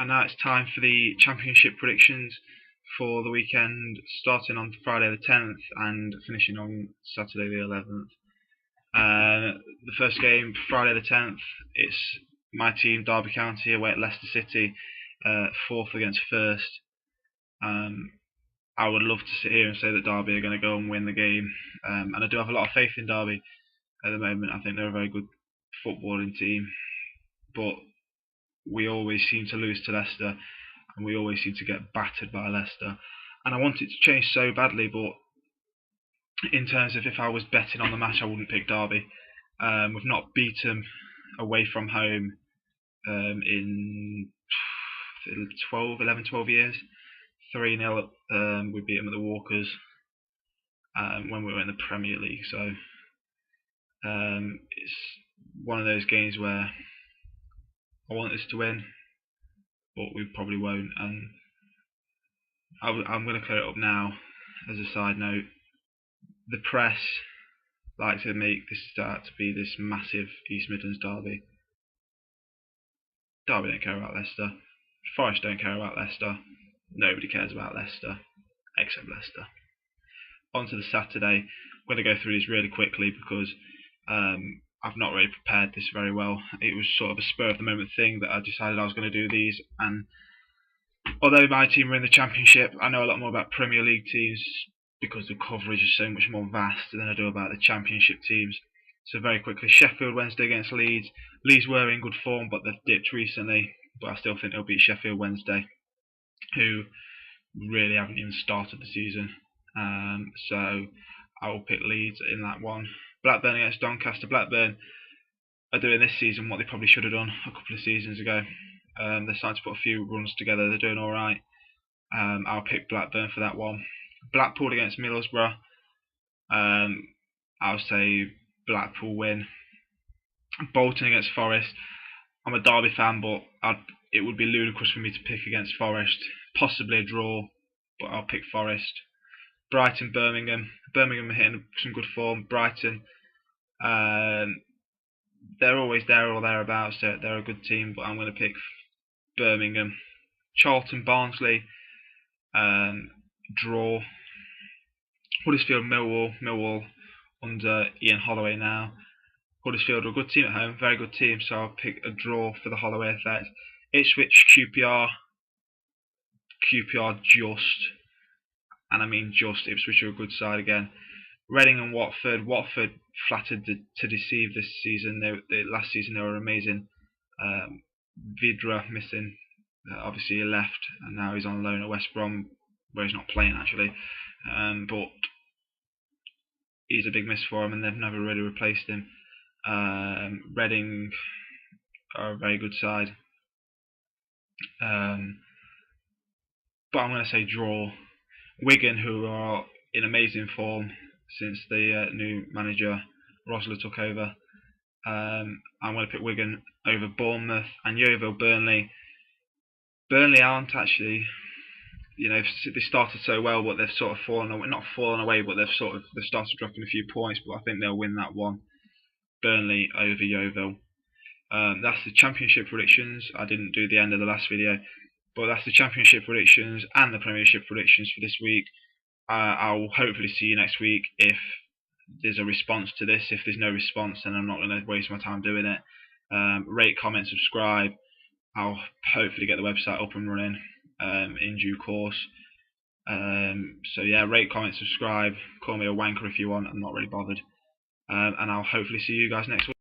And now it's time for the Championship predictions for the weekend, starting on Friday the 10th and finishing on Saturday the 11th. The first game, Friday the 10th, it's my team, Derby County, away at Leicester City, 4th against 1st. I would love to sit here and say that Derby are going to go and win the game, and I do have a lot of faith in Derby at the moment. I think they're a very good footballing team, but we always seem to lose to Leicester, and we always seem to get battered by Leicester. And I want it to change so badly, but in terms of if I was betting on the match, I wouldn't pick Derby. We've not beaten away from home in 11, 12 years. 3-0, we beat them at the Walkers when we were in the Premier League. So it's one of those games where I want us to win, but we probably won't. And I'm going to clear it up now as a side note. The press like to make this start to be this massive East Midlands derby. Derby don't care about Leicester. Forest don't care about Leicester. Nobody cares about Leicester except Leicester. On to the Saturday. I'm going to go through these really quickly because I've not really prepared this very well. It was sort of a spur of the moment thing that I decided I was going to do these, and although my team are in the Championship, I know a lot more about Premier League teams because the coverage is so much more vast than I do about the Championship teams. So very quickly, Sheffield Wednesday against Leeds. Leeds were in good form, but they've dipped recently, but I still think they'll beat Sheffield Wednesday, who really haven't even started the season. So I will pick Leeds in that one. Blackburn against Doncaster. Blackburn are doing this season what they probably should have done a couple of seasons ago. They're starting to put a few runs together. They're doing alright. I'll pick Blackburn for that one. Blackpool against Middlesbrough. I'll say Blackpool win. Bolton against Forest. I'm a Derby fan, but it would be ludicrous for me to pick against Forest. Possibly a draw, but I'll pick Forest. Brighton, Birmingham. Birmingham are hitting some good form. Brighton, they're always there or thereabouts. They're a good team, but I'm going to pick Birmingham. Charlton, Barnsley, draw. Huddersfield, Millwall. Millwall under Ian Holloway now. Huddersfield are a good team at home, very good team, so I'll pick a draw for the Holloway effect. Ipswich, QPR just, and I mean just, Ipswich are a good side again. Reading and Watford. Watford flattered to deceive this season. Last season they were amazing. Vidra missing. Obviously he left and now he's on loan at West Brom, where he's not playing actually. But he's a big miss for him and they've never really replaced him. Reading are a very good side. But I'm going to say draw. Wigan, who are in amazing form since the new manager Rosler took over. I'm going to pick Wigan over Bournemouth. And Yeovil, Burnley. Burnley aren't actually, they started so well, but they've sort of not fallen away, but they've started dropping a few points. But I think they'll win that one. Burnley over Yeovil. That's the Championship predictions. I didn't do the end of the last video, but that's the Championship predictions and the Premiership predictions for this week. I'll hopefully see you next week if there's a response to this. If there's no response, then I'm not going to waste my time doing it. Rate, comment, subscribe. I'll hopefully get the website up and running in due course. So yeah, rate, comment, subscribe. Call me a wanker if you want. I'm not really bothered. And I'll hopefully see you guys next week.